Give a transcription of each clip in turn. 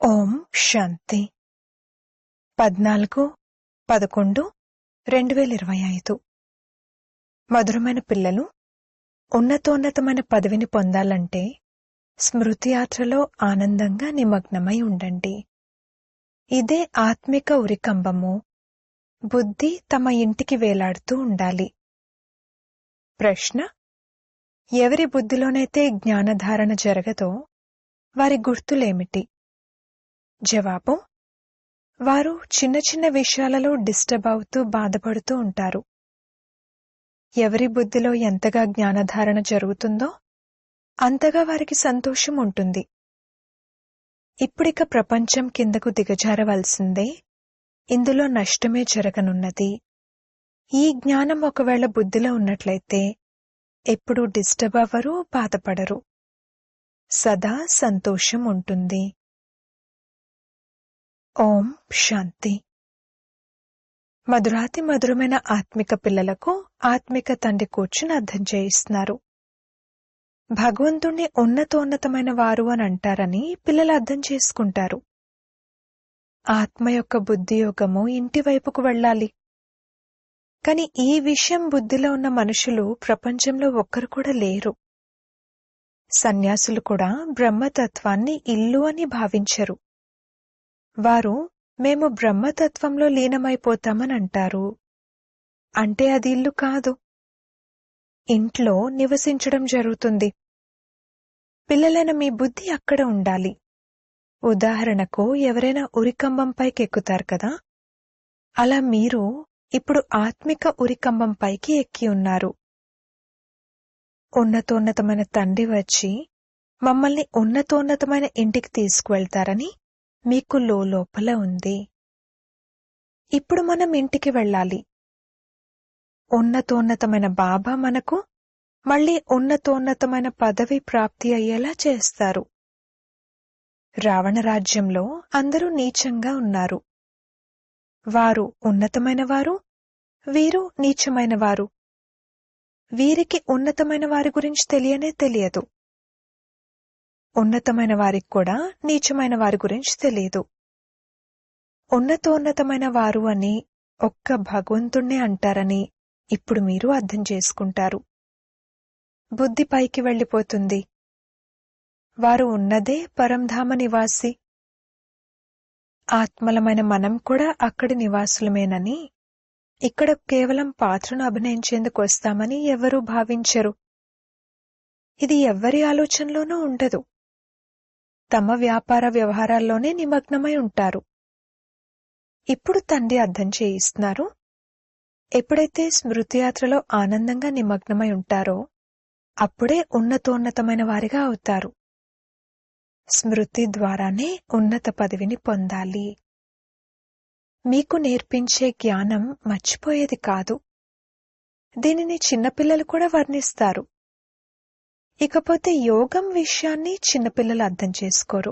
ఓం శాంతి 14/11/2025 మధురమైన పిల్లలు, ఉన్నతోన్నతమైన పదవిని పొందాలంటే స్మృతి యాత్రలో ఆనందంగా నిమగ్నమై ఉండండి. ఇదే ఆత్మిక ఉరికంబము. బుద్ధి తమ ఇంటికి వేలాడుతూ ఉండాలి. ప్రశ్న: ఎవరి బుద్ధిలోనైతే జ్ఞానధారణ జరగదో వారి గుర్తులేమిటి? జవాబు: వారు చిన్న చిన్న విషయాలలో డిస్టర్బ్ అవుతూ బాధపడుతూ ఉంటారు. ఎవరి బుద్ధిలో ఎంతగా జ్ఞానధారణ జరుగుతుందో అంతగా వారికి సంతోషం ఉంటుంది. ఇప్పుడిక ప్రపంచం కిందకు దిగజారవలసిందే. ఇందులో నష్టమే జరగనున్నది. ఈ జ్ఞానం ఒకవేళ బుద్ధిలో ఉన్నట్లయితే ఎప్పుడూ డిస్టర్బ్ అవ్వరు, బాధపడరు. సదా సంతోషం ఉంటుంది. ఓం శాంతి. మధురాతి మధురమైన ఆత్మిక పిల్లలకు ఆత్మిక తండ్రి కూర్చుని అర్థం చేయిస్తున్నారు. భగవంతుణ్ణి ఉన్నతోన్నతమైన వారు అని అంటారని పిల్లలు అర్థం చేసుకుంటారు. ఆత్మ యొక్క బుద్ధి యోగము ఇంటి వైపుకు వెళ్ళాలి. కాని ఈ విషయం బుద్ధిలో ఉన్న మనుషులు ప్రపంచంలో ఒక్కరు కూడా లేరు. సన్యాసులు కూడా బ్రహ్మతత్వాన్ని ఇల్లు అని భావించరు. వారు మేము బ్రహ్మతత్వంలో లీనమైపోతామని అంటారు. అంటే అది ఇల్లు కాదు, ఇంట్లో నివసించడం జరుగుతుంది. పిల్లలైన మీ బుద్ధి అక్కడ ఉండాలి. ఉదాహరణకు ఎవరైనా ఉరికంబంపైకి ఎక్కుతారు కదా, అలా మీరు ఇప్పుడు ఆత్మిక ఉరికంబంపైకి ఎక్కి ఉన్నారు. ఉన్నతోన్నతమైన తండ్రి వచ్చి మమ్మల్ని ఉన్నతోన్నతమైన ఇంటికి తీసుకువెళ్తారని మీకు లోపల ఉంది. ఇప్పుడు మనం ఇంటికి వెళ్ళాలి. ఉన్నతోన్నతమైన బాబా మనకు మళ్లీ ఉన్నతోన్నతమైన పదవి ప్రాప్తి అయ్యేలా చేస్తారు. రావణ రాజ్యంలో అందరూ నీచంగా ఉన్నారు. వారు ఉన్నతమైన వారు, వీరు నీచమైన వారు. వీరికి ఉన్నతమైన వారి గురించి తెలియనే తెలియదు. ఉన్నతమైన వారికి కూడా నీచమైన వారి గురించి తెలియదు. ఉన్నతోన్నతమైన వారు అని ఒక్క భగవంతుణ్ణే అంటారని ఇప్పుడు మీరు అర్థం చేసుకుంటారు. బుద్ధి పైకి వెళ్ళిపోతుంది. వారు ఉన్నదే పరంధామ నివాసి. ఆత్మలమైన మనం కూడా అక్కడి నివాసులమేనని, ఇక్కడ కేవలం పాత్రను అభినయించేందుకు వస్తామని ఎవరూ భావించరు. ఇది ఎవ్వరి ఆలోచనలోనూ ఉండదు. తమ వ్యాపార వ్యవహారాల్లోనే నిమగ్నమై ఉంటారు. ఇప్పుడు తండ్రి అర్థం చేయిస్తున్నారు. ఎప్పుడైతే స్మృతి యాత్రలో ఆనందంగా నిమగ్నమై ఉంటారో అప్పుడే ఉన్నతోన్నతమైన వారిగా అవుతారు. స్మృతి ద్వారానే ఉన్నత పదవిని పొందాలి. మీకు నేర్పించే జ్ఞానం మర్చిపోయేది కాదు. దీనిని చిన్నపిల్లలు కూడా వర్ణిస్తారు. ఇకపోతే యోగం విషయాన్ని చిన్నపిల్లలు అర్థం చేసుకోరు.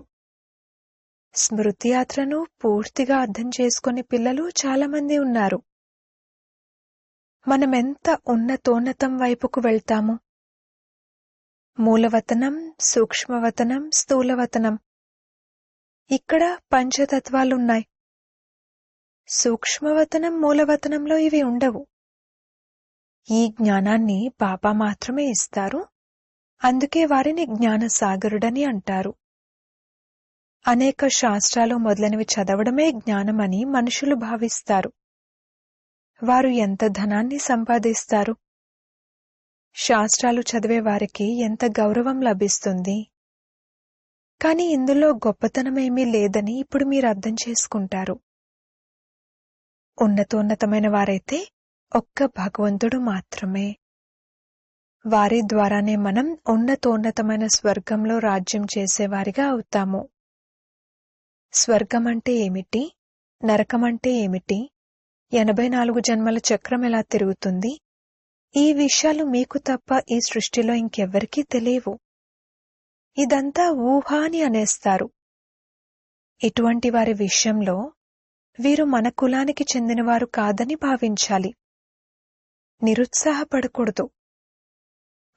స్మృతి యాత్రను పూర్తిగా అర్థం చేసుకునే పిల్లలు చాలామంది ఉన్నారు. మనమెంత ఉన్నతోన్నతం వైపుకు వెళ్తాము? మూలవతనం, సూక్ష్మవతనం, స్థూలవతనం. ఇక్కడ పంచతత్వాలున్నాయి. సూక్ష్మవతనం, మూలవతనంలో ఇవి ఉండవు. ఈ జ్ఞానాన్ని బాబా మాత్రమే ఇస్తారు. అందుకే వారిని జ్ఞానసాగరుడని అంటారు. అనేక శాస్త్రాలు మొదలైనవి చదవడమే జ్ఞానమని మనుషులు భావిస్తారు. వారు ఎంత ధనాన్ని సంపాదిస్తారు? శాస్త్రాలు చదివే వారికి ఎంత గౌరవం లభిస్తుంది? కాని ఇందులో గొప్పతనమేమీ లేదని ఇప్పుడు మీరు అర్థం చేసుకుంటారు. ఉన్నతోన్నతమైన వారైతే ఒక్క భగవంతుడు మాత్రమే. వారి ద్వారానే మనం ఉన్నతోన్నతమైన స్వర్గంలో రాజ్యం చేసేవారిగా అవుతాము. స్వర్గమంటే ఏమిటి? నరకమంటే ఏమిటి? 84 జన్మల చక్రం ఎలా తిరుగుతుంది? ఈ విషయాలు మీకు తప్ప ఈ సృష్టిలో ఇంకెవ్వరికీ తెలియవు. ఇదంతా ఊహ అని అనేస్తారు. ఇటువంటి వారి విషయంలో వీరు మన కులానికి చెందినవారు కాదని భావించాలి. నిరుత్సాహపడకూడదు.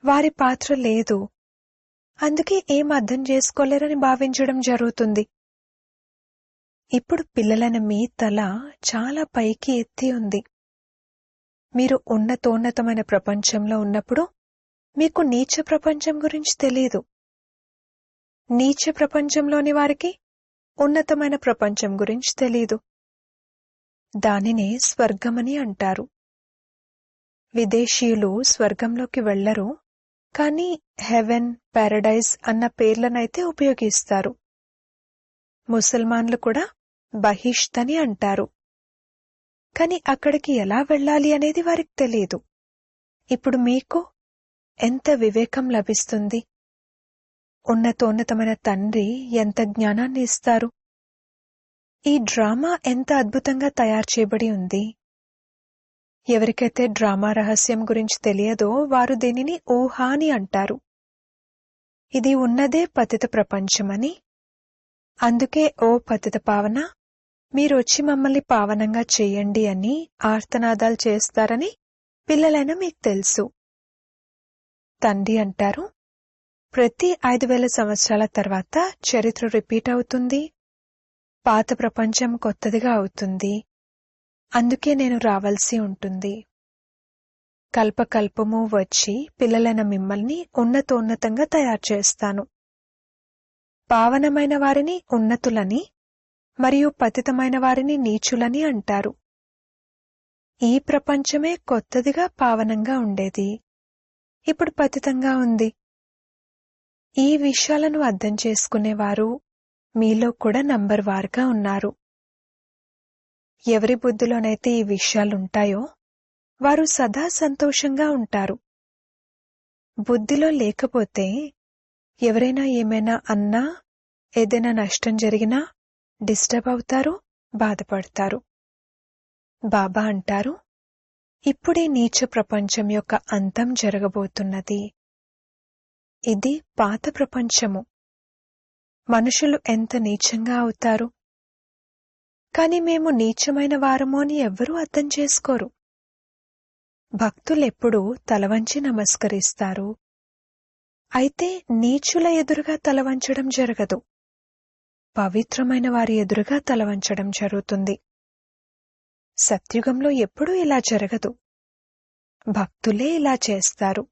వారి పాత్ర లేదు, అందుకే ఏం అర్థం చేసుకోలేరని భావించడం జరుగుతుంది. ఇప్పుడు పిల్లలైన మీ తల చాలా పైకి ఎత్తి ఉంది. మీరు ఉన్నతోన్నతమైన ప్రపంచంలో ఉన్నప్పుడు మీకు నీచ ప్రపంచం గురించి తెలీదు. నీచ ప్రపంచంలోని వారికి ఉన్నతమైన ప్రపంచం గురించి తెలీదు. దానినే స్వర్గమని అంటారు. విదేశీయులు స్వర్గంలోకి వెళ్లరు, కానీ హెవెన్, పారడైజ్ అన్న పేర్లనైతే ఉపయోగిస్తారు. ముసల్మాన్లు కూడా బహిష్త్ అని అంటారు. కాని అక్కడికి ఎలా వెళ్ళాలి అనేది వారికి తెలీదు. ఇప్పుడు మీకు ఎంత వివేకం లభిస్తుంది? ఉన్నతోన్నతమైన తండ్రి ఎంత జ్ఞానాన్ని ఇస్తారు. ఈ డ్రామా ఎంత అద్భుతంగా తయారు చేయబడి ఉంది. ఎవరికైతే డ్రామా రహస్యం గురించి తెలియదో వారు దీనిని ఊహ అని అంటారు. ఇది ఉన్నదే పతిత ప్రపంచమని. అందుకే ఓ పతిత పావన, మీరొచ్చి మమ్మల్ని పావనంగా చెయ్యండి అని ఆర్తనాదాలు చేస్తారని పిల్లలైన మీకు తెలుసు. తండ్రి అంటారు, ప్రతి 5000 సంవత్సరాల తర్వాత చరిత్ర రిపీట్ అవుతుంది. పాత ప్రపంచం కొత్తదిగా అవుతుంది. అందుకే నేను రావాల్సి ఉంటుంది. కల్పకల్పము వచ్చి పిల్లలైన మిమ్మల్ని ఉన్నతోన్నతంగా తయారు చేస్తాను. పావనమైన వారిని ఉన్నతులని మరియు పతితమైన వారిని నీచులని అంటారు. ఈ ప్రపంచమే కొత్తదిగా పావనంగా ఉండేది. ఇప్పుడు పతితంగా ఉంది. ఈ విషయాలను అర్థం చేసుకునేవారు మీలో కూడా నంబర్ వారుగా ఉన్నారు. ఎవరి బుద్ధిలోనైతే ఈ విషయాలుంటాయో వారు సదా సంతోషంగా ఉంటారు. బుద్ధిలో లేకపోతే ఎవరైనా ఏమైనా అన్నా, ఏదైనా నష్టం జరిగినా డిస్టర్బ్ అవుతారు, బాధపడతారు. బాబా అంటారు, ఇప్పుడే నీచ ప్రపంచం యొక్క అంతం జరగబోతున్నది. ఇది పాత ప్రపంచము. మనుషులు ఎంత నీచంగా అవుతారు. కాని మేము నీచమైన వారము అని ఎవ్వరూ అర్థం చేసుకోరు. భక్తులెప్పుడూ తలవంచి నమస్కరిస్తారు. అయితే నీచుల ఎదురుగా తలవంచడం జరగదు. పవిత్రమైన వారి ఎదురుగా తలవంచడం జరుగుతుంది. సత్యుగంలో ఎప్పుడూ ఇలా జరగదు. భక్తులే ఇలా చేస్తారు.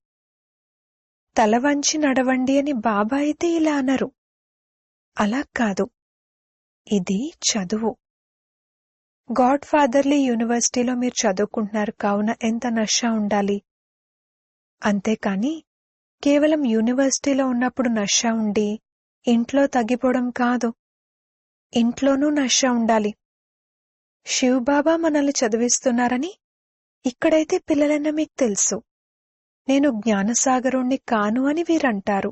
తలవంచి నడవండి అని బాబా అయితే ఇలా అనరు. అలా కాదు. ఇది చదువు. గాడ్ ఫాదర్లీ యూనివర్సిటీలో మీరు చదువుకుంటున్నారు కావున ఎంత నష ఉండాలి. అంతేకాని కేవలం యూనివర్సిటీలో ఉన్నప్పుడు నష ఉండి ఇంట్లో తగ్గిపోవడం కాదు. ఇంట్లోనూ నష ఉండాలి. శివబాబా మనల్ని చదివిస్తున్నారని ఇక్కడైతే పిల్లలైనా మీకు తెలుసు. నేను జ్ఞానసాగరుణ్ణి కాను అని వీరంటారు.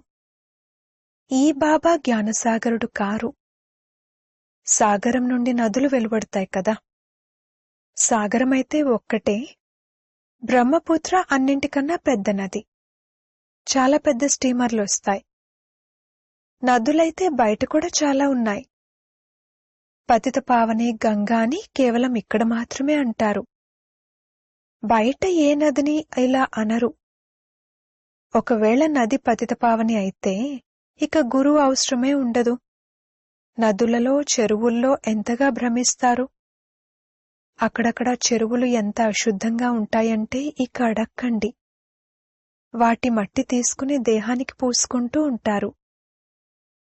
ఈ బాబా జ్ఞానసాగరుడు కారు. సాగరం నుండి నదులు వెలువడతాయి కదా. సాగరమైతే ఒక్కటే. బ్రహ్మపుత్ర అన్నింటికన్నా పెద్ద నది. చాలా పెద్ద స్టీమర్లు వస్తాయి. నదులైతే బయట కూడా చాలా ఉన్నాయి. పతిత పావని, గంగా అని కేవలం ఇక్కడ మాత్రమే అంటారు. బయట ఏ నదిని ఇలా అనరు. ఒకవేళ నది పతిత పావని అయితే ఇక గురువు అవసరమే ఉండదు. నదులలో, చెరువుల్లో ఎంతగా భ్రమిస్తారు. అక్కడక్కడ చెరువులు ఎంత అశుద్ధంగా ఉంటాయంటే ఇక అడక్కండి. వాటి మట్టి తీసుకుని దేహానికి పూసుకుంటూ ఉంటారు.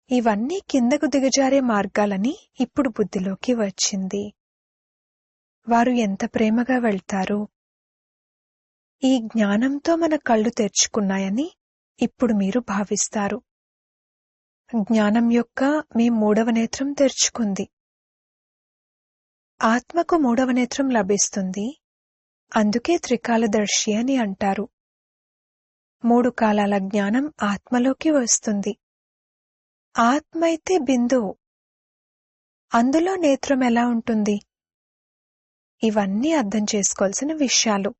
ఇవన్నీ కిందకు దిగజారే మార్గాలని ఇప్పుడు బుద్ధిలోకి వచ్చింది. వారు ఎంత ప్రేమగా వెళ్తారు. ఈ జ్ఞానంతో మన కళ్ళు తెరుచుకున్నాయని ఇప్పుడు మీరు భావిస్తారు. జ్ఞానం యొక్క మీ 3వ నేత్రం తెరుచుకుంది. ఆత్మకు 3వ నేత్రం లభిస్తుంది. అందుకే త్రికాలదర్శి అని అంటారు. 3 కాలాల జ్ఞానం ఆత్మలోకి వస్తుంది. ఆత్మ అయితే బిందువు. అందులో నేత్రం ఎలా ఉంటుంది? ఇవన్నీ అర్థం చేసుకోవాల్సిన విషయాలు.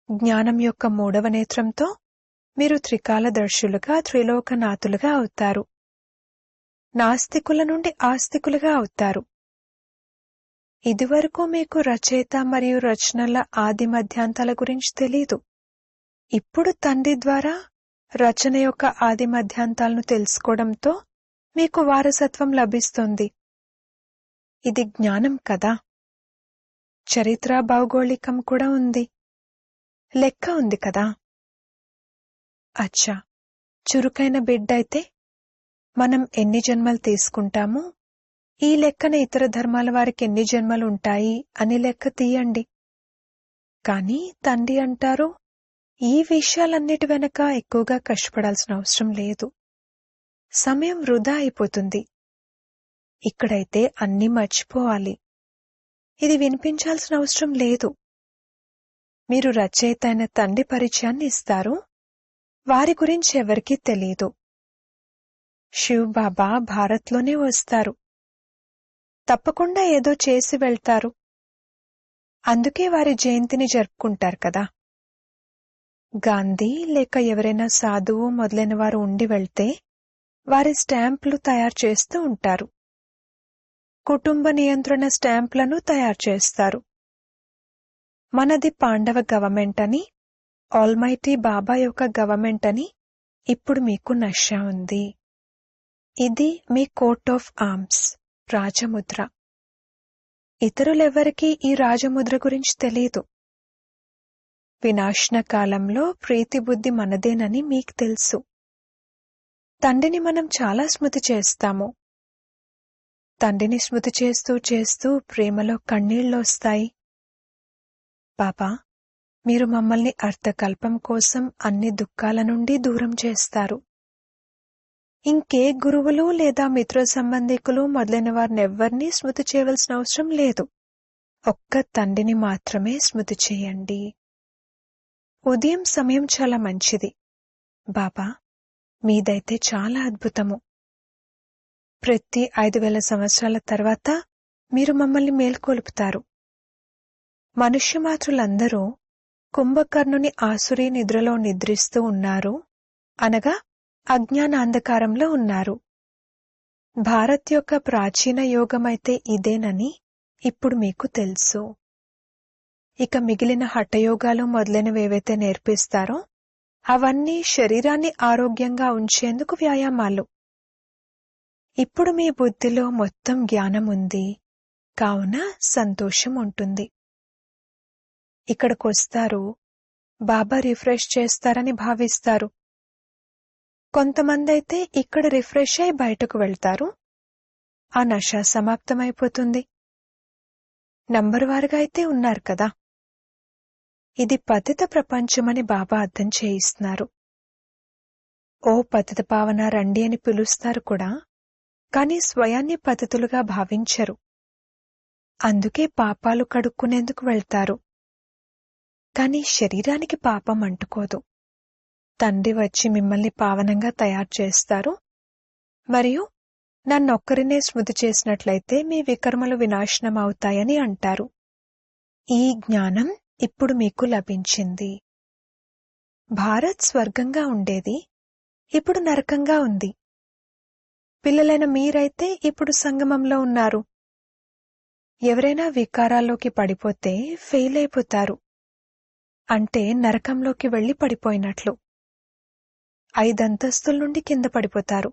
జ్ఞానం యొక్క 3వ నేత్రంతో మీరు త్రికాలదర్శులుగా, త్రిలోకనాథులుగా అవుతారు. నాస్తికుల నుండి ఆస్తికులుగా అవుతారు. ఇదివరకు మీకు రచయిత మరియు రచనల ఆది మధ్యాంతాల గురించి తెలీదు. ఇప్పుడు తండ్రి ద్వారా రచన యొక్క ఆది మధ్యాంతాలను తెలుసుకోవడంతో మీకు వారసత్వం లభిస్తుంది. ఇది జ్ఞానం కదా. చరిత్ర భౌగోళికం కూడా ఉంది, లెక్క ఉంది కదా. అచ్చా, చురుకైన బిడ్డైతే మనం ఎన్ని జన్మలు తీసుకుంటామో ఈ లెక్కన ఇతర ధర్మాల వారికి ఎన్ని జన్మలు ఉంటాయి అని లెక్క తీయండి. కాని తండ్రి అంటారు, ఈ విషయాలన్నిటి వెనక ఎక్కువగా కష్టపడాల్సిన అవసరం లేదు, సమయం వృధా అయిపోతుంది. ఇక్కడైతే అన్నీ మర్చిపోవాలి, ఇది వినిపించాల్సిన అవసరం లేదు. మీరు రచయిత అయిన తండ్రి పరిచయాన్ని ఇస్తారు, వారి గురించి ఎవరికీ తెలీదు. శివ్ బాబా భారత్లోనే వస్తారు, తప్పకుండా ఏదో చేసి వెళ్తారు. అందుకే వారి జయంతిని జరుపుకుంటారు కదా. గాంధీ లేక ఎవరైనా సాధువు మొదలైన వారు ఉండి వెళ్తే వారి స్టాంపులు తయారు చేస్తూ ఉంటారు. కుటుంబ నియంత్రణ స్టాంపులను తయారు చేస్తారు. మనది పాండవ గవర్నమెంట్ అని, ఆల్మైటీ బాబా యొక్క గవర్నమెంట్ అని ఇప్పుడు మీకు నష ఉంది. ఇది మీ కోట్ ఆఫ్ ఆర్మ్స్, రాజముద్ర. ఇతరులెవ్వరికీ ఈ రాజముద్ర గురించి తెలీదు. వినాశన కాలంలో ప్రీతిబుద్ధి మనదేనని మీకు తెలుసు. తండ్రిని మనం చాలా స్మృతి చేస్తాము. తండ్రిని స్మృతి చేస్తూ చేస్తూ ప్రేమలో కన్నీళ్లొస్తాయి. బాబా, మీరు మమ్మల్ని అర్థకల్పం కోసం అన్ని దుఃఖాల నుండి దూరం చేస్తారు. ఇంకే గురువులు లేదా మిత్ర సంబంధికులు మొదలైన వారినెవ్వరినీ స్మృతి చేయవలసిన అవసరం లేదు. ఒక్క తండ్రిని మాత్రమే స్మృతి చేయండి. ఉదయం సమయం చాలా మంచిది. బాబా, మీదైతే చాలా అద్భుతము. ప్రతి 5000 సంవత్సరాల తర్వాత మీరు మమ్మల్ని మేల్కొలుపుతారు. మనుష్యమాతృలందరూ కుంభకర్ణుని ఆసురీ నిద్రలో నిద్రిస్తూ ఉన్నారు, అనగా అజ్ఞానాంధకారంలో ఉన్నారు. భారత్ యొక్క ప్రాచీన యోగమైతే ఇదేనని ఇప్పుడు మీకు తెలుసు. ఇక మిగిలిన హఠయోగాలు మొదలైనవేవైతే నేర్పిస్తారో అవన్నీ శరీరాన్ని ఆరోగ్యంగా ఉంచేందుకు వ్యాయామాలు. ఇప్పుడు మీ బుద్ధిలో మొత్తం జ్ఞానం ఉంది, కావున సంతోషం ఉంటుంది. ఇక్కడికొస్తారు, బాబా రిఫ్రెష్ చేస్తారని భావిస్తారు. కొంతమందైతే ఇక్కడ రిఫ్రెష్ అయి బయటకు వెళ్తారు, ఆ నష సమాప్తమైపోతుంది. నంబర్వారుగా అయితే ఉన్నారు కదా. ఇది పతిత ప్రపంచమని బాబా అర్థం చేయిస్తున్నారు. ఓ పతిత పావన రండి అని పిలుస్తారు కూడా, కాని స్వయాన్ని పతితులుగా భావించరు. అందుకే పాపాలు కడుక్కునేందుకు వెళ్తారు. కాని శరీరానికి పాపం అంటుకోదు. తండ్రి వచ్చి మిమ్మల్ని పావనంగా తయారు చేస్తారు. మరియు నన్నొక్కరినే స్మృతి చేసినట్లయితే మీ వికర్మలు వినాశనం అవుతాయని అంటారు. ఈ జ్ఞానం ఇప్పుడు మీకు లభించింది. భారత్ స్వర్గంగా ఉండేది, ఇప్పుడు నరకంగా ఉంది. పిల్లలైన మీరైతే ఇప్పుడు సంగమంలో ఉన్నారు. ఎవరైనా వికారాల్లోకి పడిపోతే ఫెయిల్ అయిపోతారు, అంటే నరకంలోకి వెళ్లి పడిపోయినట్లు. 5 అంతస్తుల నుండి కింద పడిపోతారు.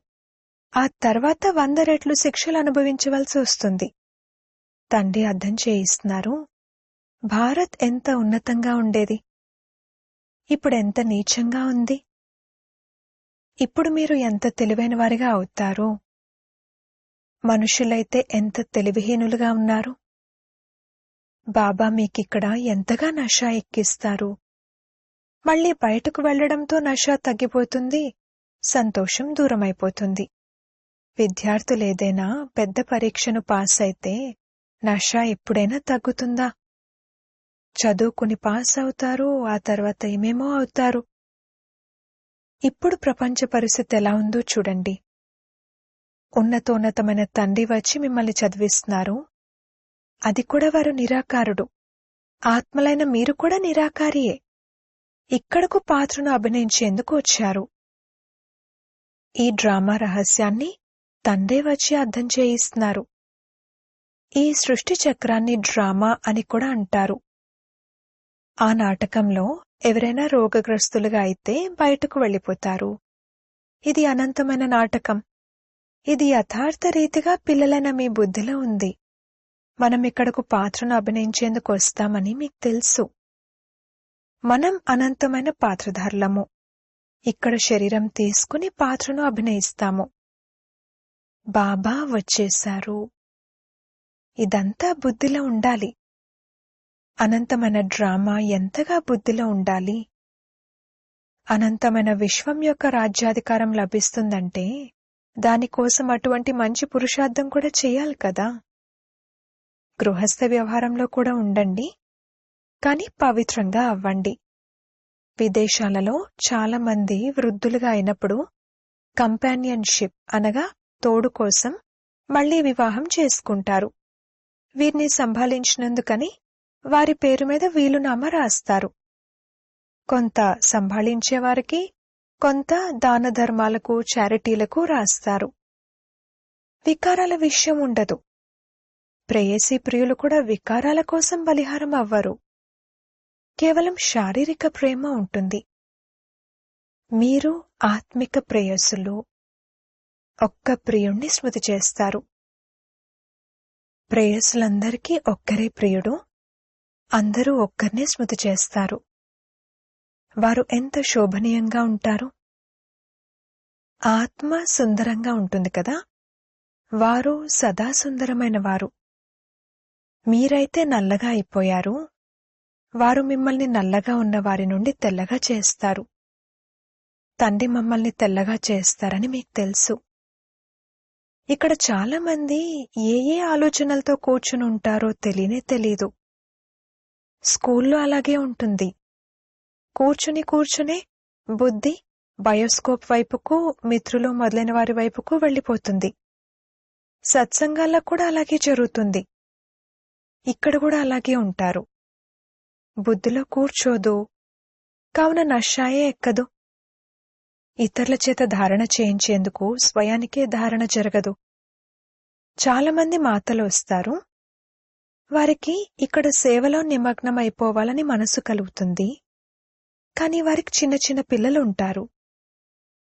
ఆ తర్వాత 100 రెట్లు శిక్షలు అనుభవించవలసి వస్తుంది. తండ్రి అర్థం చేయిస్తున్నారు, భారత్ ఎంత ఉన్నతంగా ఉండేది, ఇప్పుడెంత నీచంగా ఉంది. ఇప్పుడు మీరు ఎంత తెలివైన వారిగా అవుతారు. మనుషులైతే ఎంత తెలివిహీనులుగా ఉన్నారు. బాబా మీకిక్కడ ఎంతగా నష ఎక్కిస్తారు. మళ్లీ బయటకు వెళ్లడంతో నష తగ్గిపోతుంది, సంతోషం దూరమైపోతుంది. విద్యార్థులేదైనా పెద్ద పరీక్షను పాస్ అయితే నష ఎప్పుడైనా తగ్గుతుందా? చదువుకుని పాస్ అవుతారు, ఆ తర్వాత ఏమేమో అవుతారు. ఇప్పుడు ప్రపంచ పరిస్థితి ఎలా ఉందో చూడండి. ఉన్నతోన్నతమైన తండ్రి వచ్చి మిమ్మల్ని చదివిస్తున్నారు. అది కూడా వారు నిరాకారుడు. ఆత్మలైన మీరు కూడా నిరాకారియే. ఇక్కడకు పాత్రను అభినయించేందుకు వచ్చారు. ఈ డ్రామా రహస్యాన్ని తండ్రే వచ్చి అర్థం చేయిస్తున్నారు. ఈ సృష్టి చక్రాన్ని డ్రామా అని కూడా అంటారు. ఆ నాటకంలో ఎవరైనా రోగగ్రస్తులుగా అయితే బయటకు వెళ్లిపోతారు. ఇది అనంతమైన నాటకం. ఇది యథార్థ రీతిగా పిల్లలైన మీ బుద్ధిలో ఉంది. మనం ఇక్కడకు పాత్రను అభినయించేందుకు వస్తామని మీకు తెలుసు. మనం అనంతమైన పాత్రధారులము. ఇక్కడ శరీరం తీసుకుని పాత్రను అభినయిస్తాము. బాబా వచ్చేశారు. ఇదంతా బుద్ధిలో ఉండాలి. అనంతమైన డ్రామా ఎంతగా బుద్ధిలో ఉండాలి. అనంతమైన విశ్వం యొక్క రాజ్యాధికారం లభిస్తుందంటే దానికోసం అటువంటి మంచి పురుషార్థం కూడా చేయాలి కదా. గృహస్థ వ్యవహారంలో కూడా ఉండండి, కానీ పవిత్రంగా అవ్వండి. విదేశాలలో చాలా మంది వృద్ధులుగా అయినప్పుడు కంపానియన్షిప్ అనగా తోడు కోసం మళ్లీ వివాహం చేసుకుంటారు. వీరిని సంభాళించినందుకని వారి పేరు మీద వీలునామా రాస్తారు. కొంత సంభాళించేవారికి, కొంత దాన ధర్మాలకు, చారిటీలకు రాస్తారు. వికారాల విషయం ఉండదు. ప్రేయసీ ప్రియులు కూడా వికారాల కోసం బలిహారం అవ్వరు. కేవలం శారీరక ప్రేమ ఉంటుంది. మీరు ఆత్మిక ప్రేయసులు. ఒక్క ప్రియుణ్ణి స్మృతి చేస్తారు. ప్రేయసులందరికీ ఒక్కరే ప్రియుడు. అందరూ ఒక్కరినే స్మృతి చేస్తారు. వారు ఎంత శోభనీయంగా ఉంటారు. ఆత్మ సుందరంగా ఉంటుంది కదా. వారు సదా సుందరమైన వారు. మీరైతే నల్లగా అయిపోయారు. వారు మిమ్మల్ని నల్లగా ఉన్న వారి నుండి తెల్లగా చేస్తారు. తండ్రి మమ్మల్ని తెల్లగా చేస్తారని మీకు తెలుసు. ఇక్కడ చాలా మంది ఏ ఆలోచనలతో కూర్చుని ఉంటారో తెలియనే తెలీదు. స్కూల్లో అలాగే ఉంటుంది. కూర్చునే బుద్ధి బయోస్కోప్ వైపుకు, మిత్రులు మొదలైన వారి వైపుకు వెళ్లిపోతుంది. సత్సంగాల్లో కూడా అలాగే జరుగుతుంది. ఇక్కడ కూడా అలాగే ఉంటారు. బుద్ధిలో కూర్చోదు, కావున నషాయే ఎక్కదు. ఇతరుల చేత ధారణ చేయించేందుకు స్వయానికే ధారణ జరగదు. చాలామంది మాతలు వస్తారు. వారికి ఇక్కడ సేవలో నిమగ్నమైపోవాలని మనసు కలుగుతుంది. కాని వారికి చిన్న చిన్న పిల్లలుంటారు.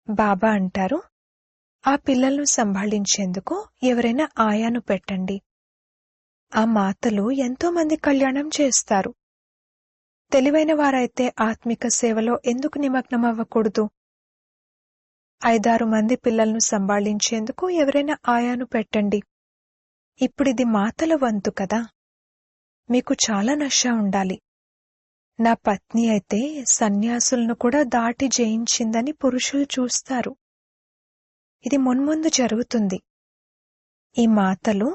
బాబా అంటారు, ఆ పిల్లలను సంభాళించేందుకు ఎవరైనా ఆయాను పెట్టండి. ఆ మాతలు ఎంతో మంది కళ్యాణం చేస్తారు. తెలివైన వారైతే ఆత్మిక సేవలో ఎందుకు నిమగ్నమవ్వకూడదు? 5-6 మంది పిల్లలను సంభాళించేందుకు ఎవరైనా ఆయాను పెట్టండి. ఇప్పుడిది మాతల వంతు కదా. మీకు చాలా నష ఉండాలి. నా పత్ని అయితే సన్యాసులను కూడా దాటి జయించిందని పురుషులు చూస్తారు. ఇది మున్ముందు జరుగుతుంది. ఈ మాతలు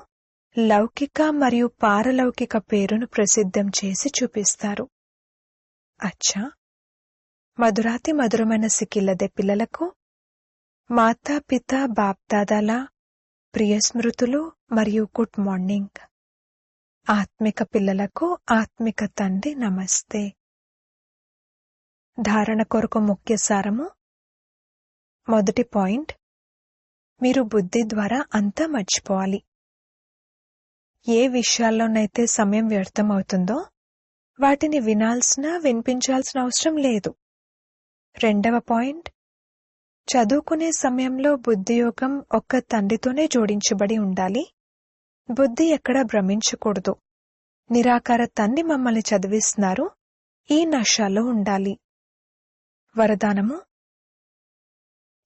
లౌకిక మరియు పారలౌకిక పేరును ప్రసిద్ధం చేసి చూపిస్తారు. అచ్చా, మధురాతి మధురమైన సిక్కిల్లదే పిల్లలకు మాతాపిత బాప్దాదాల ప్రియ స్మృతులు మరియు గుడ్ మార్నింగ్. ఆత్మిక పిల్లలకు ఆత్మిక తండ్రి నమస్తే. ధారణ కొరకు ముఖ్య సారము. మొదటి పాయింట్, మీరు బుద్ధి ద్వారా అంతా మర్చిపోవాలి. ఏ విషయాల్లోనైతే సమయం వ్యర్థమవుతుందో వాటిని వినిపించాల్సిన అవసరం లేదు. రెండవ పాయింట్, చదువుకునే సమయంలో బుద్ధియోగం ఒక్క తండ్రితోనే జోడించబడి ఉండాలి. బుద్ధి ఎక్కడా భ్రమించకూడదు. నిరాకార తండ్రి మమ్మల్ని చదివిస్తున్నారు, ఈ నషాలో ఉండాలి. వరదానము,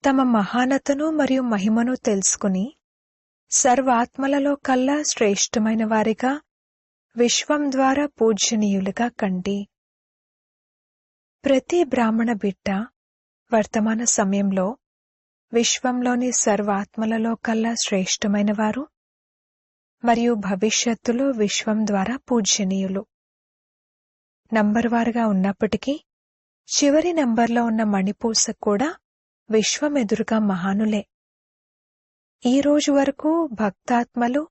తమ మహానతను మరియు మహిమను తెలుసుకుని సర్వాత్మలలో కల్లా శ్రేష్టమైన వారిగా విశ్వం ద్వారా పూజ్యనీయులుగా కండి. ప్రతి బ్రాహ్మణ బిడ్డ వర్తమాన సమయంలో విశ్వంలోని సర్వాత్మలలో కల్లా శ్రేష్టమైన వారు మరియు భవిష్యత్తులో విశ్వం ద్వారా పూజ్యనీయులు. నంబర్వారుగా ఉన్నప్పటికీ చివరి నంబర్లో ఉన్న మణిపూస కూడా విశ్వం ఎదురుగా మహానులే. ఈ రోజు వరకు భక్తాత్మలు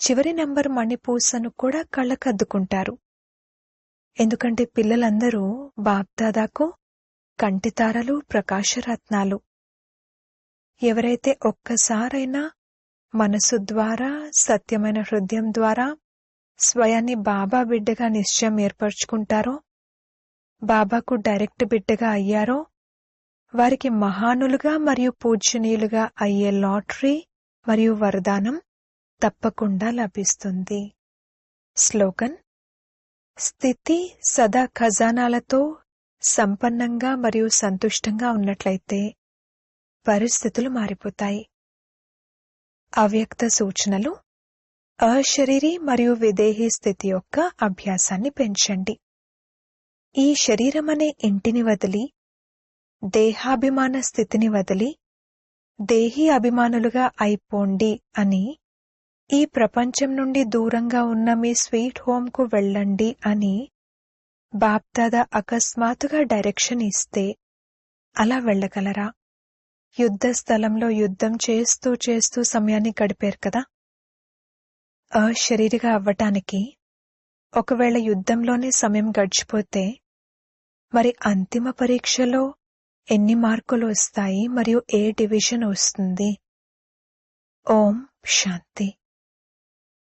చివరి నంబర్ మణిపూసను కూడా కళ్ళకద్దుకుంటారు. ఎందుకంటే పిల్లలందరూ బాప్దాదాకు కంటితారలు, ప్రకాశరత్నాలు. ఎవరైతే ఒక్కసారైనా మనసు ద్వారా, సత్యమైన హృదయం ద్వారా స్వయాన్ని బాబా బిడ్డగా నిశ్చయం ఏర్పరచుకుంటారో, బాబాకు డైరెక్ట్ బిడ్డగా అయ్యారో, వారికి మహానులుగా మరియు పూజ్యనీయులుగా అయ్యే లాటరీ మరియు వరదానం తప్పకుండా లభిస్తుంది. స్లోగన్: స్థితి సదా ఖజానాలతో సంపన్నంగా మరియు సంతుష్టంగా ఉన్నట్లయితే పరిస్థితులు మారిపోతాయి. అవ్యక్త సూచనలు: అశరీరి మరియు విదేహీ స్థితి యొక్క అభ్యాసాన్ని పెంచండి. ఈ శరీరం అనే ఇంటిని వదిలి, దేహాభిమాన స్థితిని వదిలి దేహీ అభిమానులుగా అయిపోండి అని, ఈ ప్రపంచం నుండి దూరంగా ఉన్న మీ స్వీట్ హోమ్కు వెళ్ళండి అని బాప్దాదా అకస్మాత్తుగా డైరెక్షన్ ఇస్తే అలా వెళ్ళగలరా? యుద్ధ స్థలంలో యుద్ధం చేస్తూ చేస్తూ సమయాన్ని గడిపారు కదా. అశరీరిగా అవ్వటానికి ఒకవేళ యుద్ధంలోనే సమయం గడిచిపోతే మరి అంతిమ పరీక్షలో ఎన్ని మార్కులు వస్తాయి మరియు ఏ డివిజన్ వస్తుంది? ఓం శాంతి.